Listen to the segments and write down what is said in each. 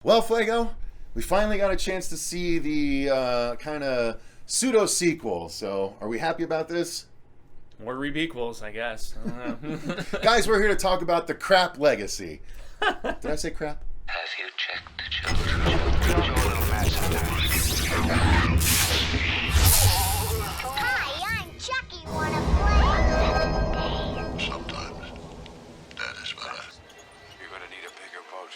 Well, Fuego, we finally got a chance to see the kind of pseudo sequel. So, are we happy about this? Or rebequels, I guess. I don't know. Guys, we're here to talk about the crap legacy. Did I say crap? Have you checked the children? Hi, I'm Chucky. Wanna play? Sometimes that is better. You're gonna need a bigger boat.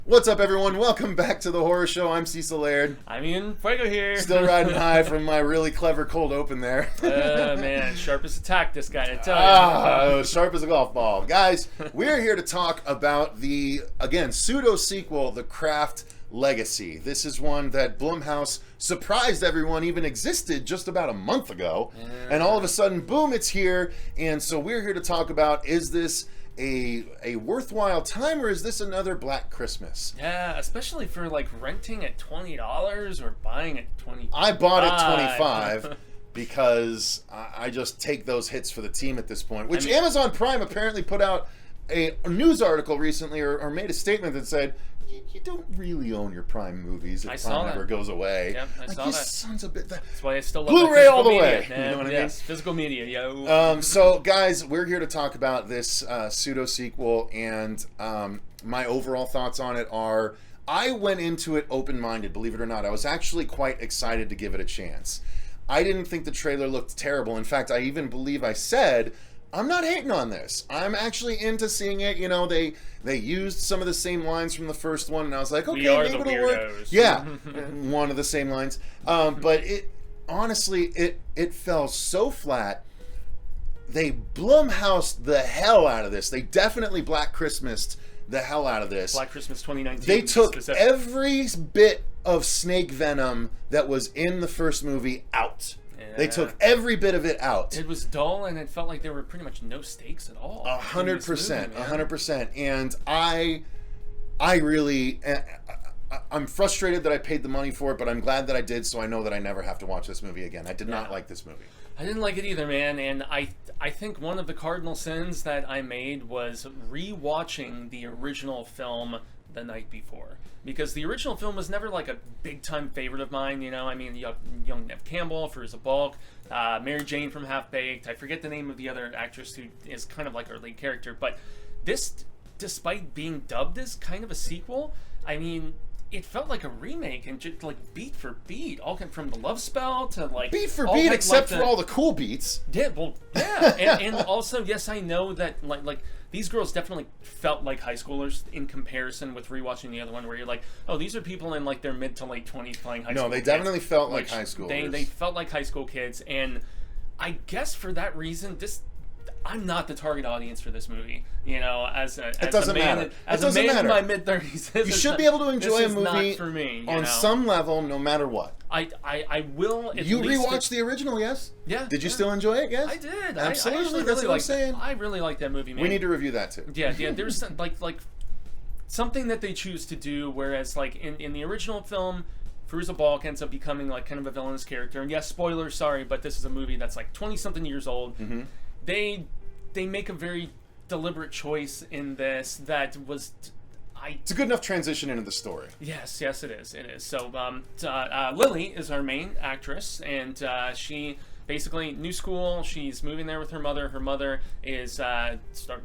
What's up, everyone? Welcome back to the horror show. I'm Cecil Laird. I mean, Fuego here. Still riding high from my really clever cold open there. Man, sharp as a tack, this guy, I tell you. Sharp as a golf ball. Guys, we're here to talk about the, again, pseudo sequel, The Craft Legacy. This is one that Blumhouse surprised everyone even existed just about a month ago. And all of a sudden, boom, it's here. And so we're here to talk about, is this a worthwhile time, or is this another Black Christmas? Yeah, especially for like renting at $20 or buying at $25. I bought it $25 because I just take those hits for the team at this point. Which Amazon Prime apparently put out a news article recently, or made a statement that said, you don't really own your Prime movies if Prime ever goes away. Yep, I saw you that. Sons of bitch. That's why I still love Blu-ray all the media. way. You know what I mean? Physical media, yo. So, guys, we're here to talk about this pseudo sequel, and my overall thoughts on it are: I went into it open-minded. Believe it or not, I was actually quite excited to give it a chance. I didn't think the trailer looked terrible. In fact, I even believe I said, I'm not hating on this. I'm actually into seeing it. You know, they used some of the same lines from the first one, and I was like, okay, maybe it'll work. Yeah, one of the same lines. But it honestly, it fell so flat. They Blumhoused the hell out of this. They definitely Black Christmased the hell out of this. Black Christmas 2019. They took every bit of snake venom that was in the first movie out. They took every bit of it out. It was dull, and it felt like there were pretty much no stakes at all. 100%, 100%. And I really, I'm frustrated that I paid the money for it, but I'm glad that I did, so I know that I never have to watch this movie again. I did not like this movie. I didn't like it either, man, and I think one of the cardinal sins that I made was rewatching the original film the night before, because the original film was never like a big time favorite of mine. You know, I mean, young Nev Campbell for Fruza Balk, Mary Jane from Half Baked. I forget the name of the other actress who is kind of like our lead character, but this, despite being dubbed as kind of a sequel, I mean, it felt like a remake, and just like beat for beat, all from the love spell to like beat for beat, except for all the cool beats. Yeah, well, yeah, and also, yes, I know that like these girls definitely felt like high schoolers in comparison with rewatching the other one, where you're like, oh, these are people in like their mid to late 20s playing high school. No, they definitely felt like high schoolers. They felt like high school kids, and I guess for that reason, I'm not the target audience for this movie. You know, as a man in my mid 30s, you should be able to enjoy a movie for me, on some level, no matter what. I will. You rewatched the original, yes? Yeah. Did you still enjoy it? Yes, I did. Absolutely. That's what I'm saying. I really like that movie, man. We need to review that too. Yeah. There's like something that they choose to do, whereas like in the original film, Fruza Balk ends up becoming like kind of a villainous character. And yes, spoilers, sorry, but this is a movie that's like 20-something years old. Mm-hmm. They make a very deliberate choice in this that was. It's a good enough transition into the story. Yes, it is. It is. So, Lily is our main actress, and she basically new school. She's moving there with her mother. Her mother is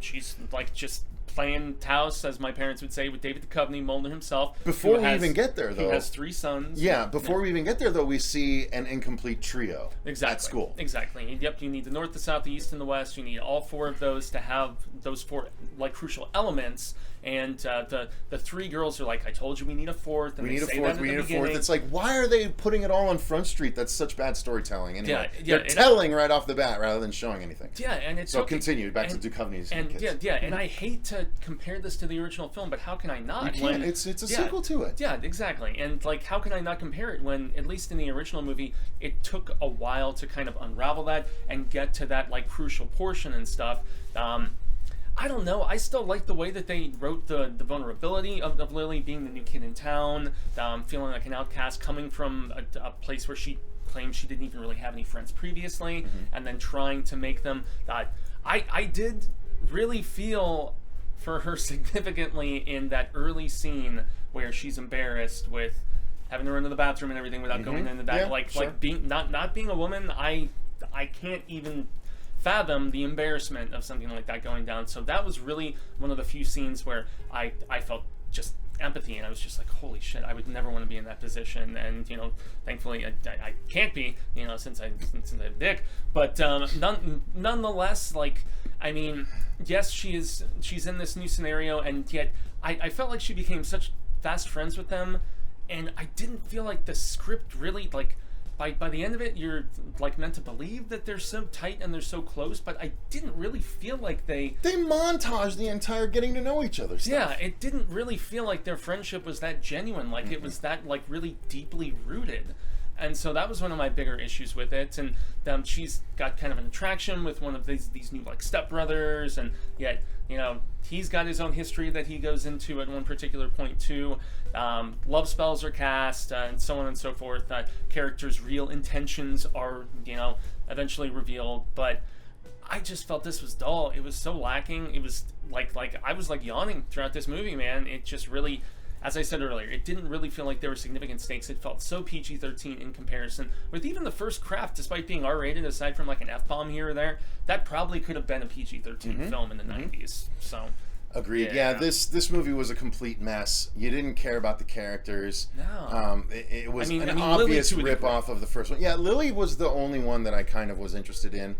she's like just playing house, as my parents would say, with David Duchovny, Mulder himself. Before we even get there, though, he has 3 sons. Yeah, before we even get there, though, we see an incomplete trio at school. Exactly. Yep. You need the north, the south, the east, and the west. You need all 4 of those to have those 4 like crucial elements. And the 3 girls are like, I told you we need a 4th. And we need a 4th. It's like, why are they putting it all on Front Street? That's such bad storytelling. Anyway, they're telling right off the bat rather than showing anything. Yeah, and it's so continue back to Duchovny's. And kids. And I hate to compare this to the original film, but how can I not? You can't. It's a sequel to it. Yeah, exactly. And like, how can I not compare it when, at least in the original movie, it took a while to kind of unravel that and get to that like crucial portion and stuff. I don't know. I still like the way that they wrote the vulnerability of Lily being the new kid in town, feeling like an outcast, coming from a place where she claimed she didn't even really have any friends previously, and then trying to make them. I did really feel for her significantly in that early scene where she's embarrassed with having to run to the bathroom and everything without going into that. Sure. Being not being a woman, I can't even fathom the embarrassment of something like that going down. So that was really one of the few scenes where I felt just empathy, and I was just like, holy shit, I would never want to be in that position. And thankfully I can't be, since I have a dick. But nonetheless, like, I mean, yes, she's in this new scenario, and yet I felt like she became such fast friends with them, and I didn't feel like the script really, like, by the end of it, you're like meant to believe that they're so tight and they're so close, but I didn't really feel like they montage the entire getting to know each other stuff. Yeah, it didn't really feel like their friendship was that genuine, like it was that, like, really deeply rooted. And so that was one of my bigger issues with it. And she's got kind of an attraction with one of these new, like, stepbrothers, and yet, he's got his own history that he goes into at one particular point too. Love spells are cast, and so on and so forth. Characters' real intentions are, eventually revealed. But I just felt this was dull. It was so lacking. It was like I was like yawning throughout this movie, man. It just really, as I said earlier, it didn't really feel like there were significant stakes. It felt so PG-13 in comparison. With even the first Craft, despite being R-rated, aside from like an F-bomb here or there, that probably could have been a PG-13 film in the 90s. So, agreed. Yeah, this movie was a complete mess. You didn't care about the characters. No. It was an obvious rip-off of the first one. Yeah, Lily was the only one that I kind of was interested in.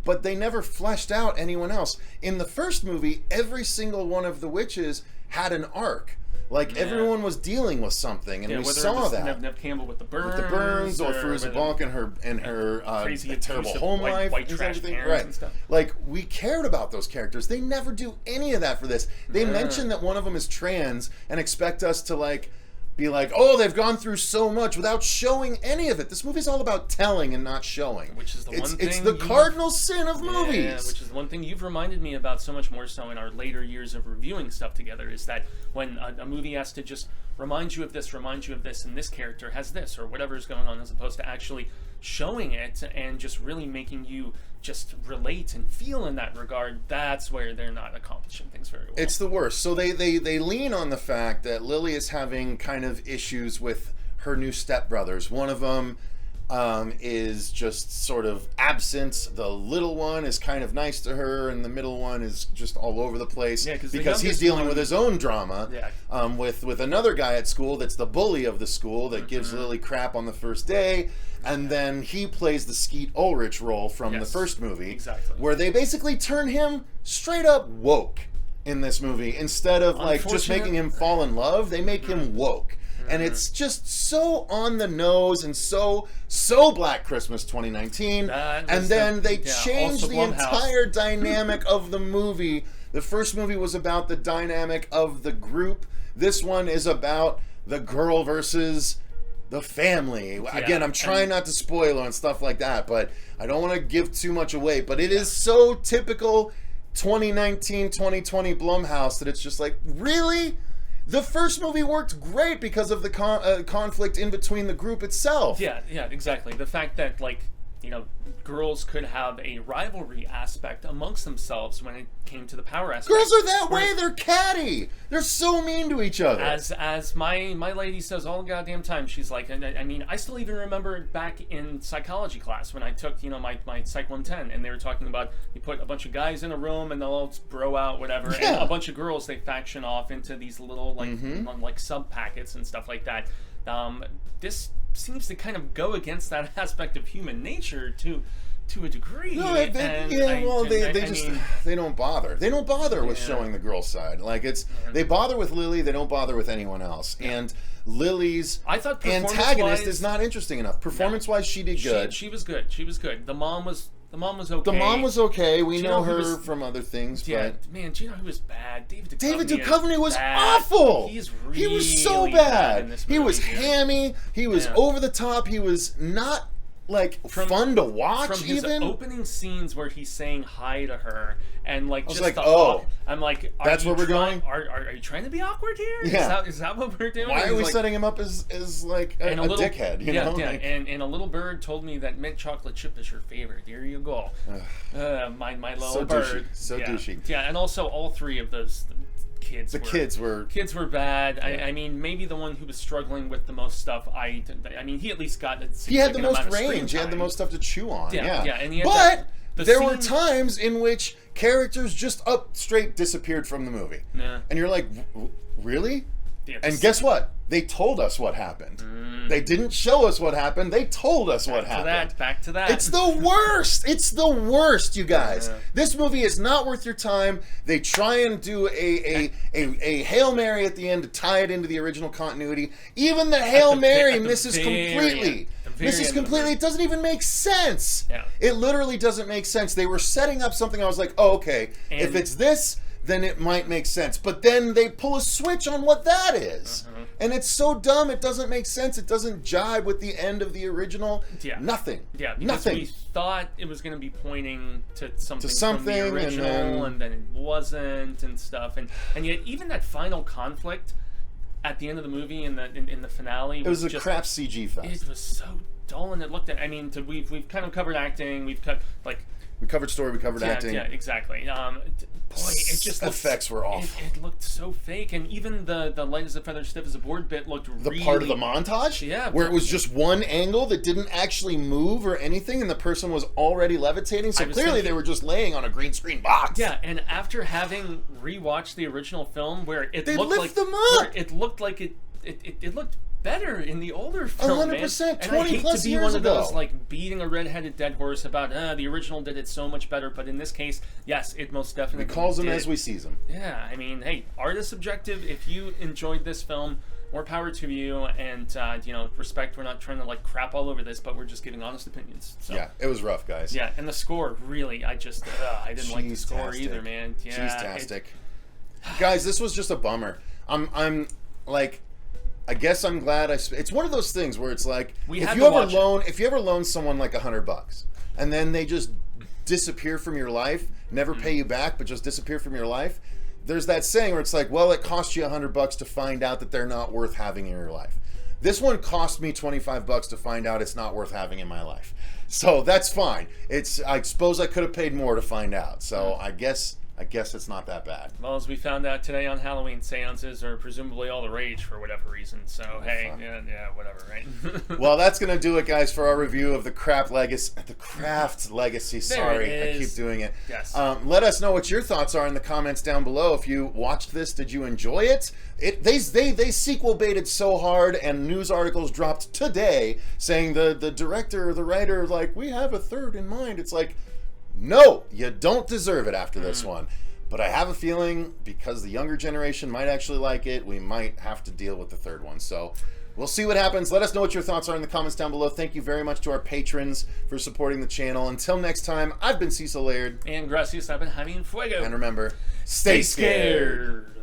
But they never fleshed out anyone else. In the first movie, every single one of the witches had an arc. Like, everyone was dealing with something, and we saw that. Nev Campbell with the burns, or Firuza Balk and her crazy, terrible home life, white trash parents right? And stuff. Like, we cared about those characters. They never do any of that for this. They mention that one of them is trans and expect us to, like, be like, oh, they've gone through so much without showing any of it. This movie's all about telling and not showing. Which is the one thing. It's the cardinal sin of movies. Yeah, which is the one thing you've reminded me about so much more so in our later years of reviewing stuff together, is that when a movie has to just remind you of this, and this character has this, or whatever is going on, as opposed to actually showing it and just really making you just relate and feel in that regard, that's where they're not accomplishing things very well. It's the worst. So they lean on the fact that Lily is having kind of issues with her new stepbrothers. One of them is just sort of absent. The little one is kind of nice to her, and the middle one is just all over the place because he's dealing with his own drama with another guy at school that's the bully of the school that gives Lily crap on the first day. And then he plays the Skeet Ulrich role from the first movie, where they basically turn him straight up woke in this movie. Instead of like just making him fall in love, they make him woke. And it's just so on the nose and so Black Christmas 2019. And then they change the entire dynamic of the movie. The first movie was about the dynamic of the group. This one is about the girl versus the family. Again, I'm trying not to spoil and stuff like that, but I don't want to give too much away. But it is so typical 2019, 2020 Blumhouse that it's just like, really? The first movie worked great because of the conflict in between the group itself. Yeah, exactly. The fact that, like, girls could have a rivalry aspect amongst themselves when it came to the power aspect. Girls are that way. They're catty. They're so mean to each other. As my lady says all the goddamn time, she's like, I mean, I still even remember back in psychology class when I took, my Psych 110, and they were talking about, you put a bunch of guys in a room and they'll all bro out, whatever, and a bunch of girls, they faction off into these little, like sub-packets and stuff like that. This seems to kind of go against that aspect of human nature to a degree. No, they don't bother. They don't bother with showing the girl side. Like they bother with Lily. They don't bother with anyone else. And Lily's antagonist is not interesting enough. Performance-wise, she did good. She was good. The mom was okay. The mom was okay. We know her from other things. Yeah, but man, do you know who was bad? David Duchovny was awful. He was so bad. In this movie, he was hammy. He was over the top. He was not fun to watch. From his opening scenes where he's saying hi to her and I'm like, that's where we're going. Are you trying to be awkward here? Yeah. Is that what we're doing? Why are we setting him up as like a dickhead? You know? Yeah. And a little bird told me that mint chocolate chip is your favorite. Here you go. My little bird. So douchey. Yeah, and also all three of those kids were bad. Yeah. I mean, maybe the one who was struggling with the most stuff. I mean, he at least got. He had the most range. He had the most stuff to chew on. Yeah. And he had but the there scene, were times in which characters just up straight disappeared from the movie, and you're like, really? Yeah, and guess what? They told us what happened. They didn't show us what happened. They told us what happened. Back to that. It's the worst. It's the worst, you guys. This movie is not worth your time. They try and do a Hail Mary at the end to tie it into the original continuity. Even the Hail Mary misses completely. Misses completely. It doesn't even make sense. Yeah. It literally doesn't make sense. They were setting up something. I was like, oh, okay. And if it's this, then it might make sense. But then they pull a switch on what that is. And it's so dumb, it doesn't make sense. It doesn't jibe with the end of the original. Yeah. Nothing. Yeah, because Nothing. we thought it was going to be pointing to something from the and original, and then it wasn't, and stuff. And yet, even that final conflict at the end of the movie, in the finale, It was a just, crap CG fest. It was so dull, and it looked at. I mean, we've kind of covered acting. We've cut We covered story, we covered acting. Yeah, exactly. Boy, it just effects were awful. It looked so fake, and even the light as a feather, stiff as a board bit looked The really... part of the montage? Yeah. Where it was just one angle that didn't actually move or anything, and the person was already levitating, so clearly they were just laying on a green screen box. Yeah, and after having rewatched the original film, where it They looked lift like... them up! Where it looked like it looked better in the older film, 100%, man. And I 20 hate plus to be years one of ago. those, like, beating a red-headed dead horse about, the original did it so much better, but in this case, yes, it most definitely We calls them did. as we sees them. Yeah, I mean, hey, art is subjective. If you enjoyed this film, more power to you, and, respect. We're not trying to, like, crap all over this, but we're just giving honest opinions. So. Yeah, it was rough, guys. Yeah, and the score, really, I just, I didn't like the score either, man. Yeah, Cheese-tastic. Guys, this was just a bummer. I'm like... I guess I'm glad it's one of those things where it's like if you ever loan someone like $100 and then they just disappear from your life, never pay you back, but just disappear from your life, there's that saying where it's like, well, it cost you $100 to find out that they're not worth having in your life. This one cost me $25 to find out it's not worth having in my life. So that's fine. I suppose I could have paid more to find out. So I guess it's not that bad. Well, as we found out today on Halloween, seances are presumably all the rage for whatever reason. So, hey, yeah, whatever, right? Well, that's going to do it, guys, for our review of the Craft Legacy. Sorry, I keep doing it. Yes. Let us know what your thoughts are in the comments down below. If you watched this, did you enjoy it? They sequel baited so hard, and news articles dropped today saying the director or the writer, like, we have a third in mind. It's like, no, you don't deserve it after this one. But I have a feeling, because the younger generation might actually like it, we might have to deal with the third one. So we'll see what happens. Let us know what your thoughts are in the comments down below. Thank you very much to our patrons for supporting the channel. Until next time, I've been Cecil Laird. And gracias, I've been Jaime Fuego. And remember, stay scared.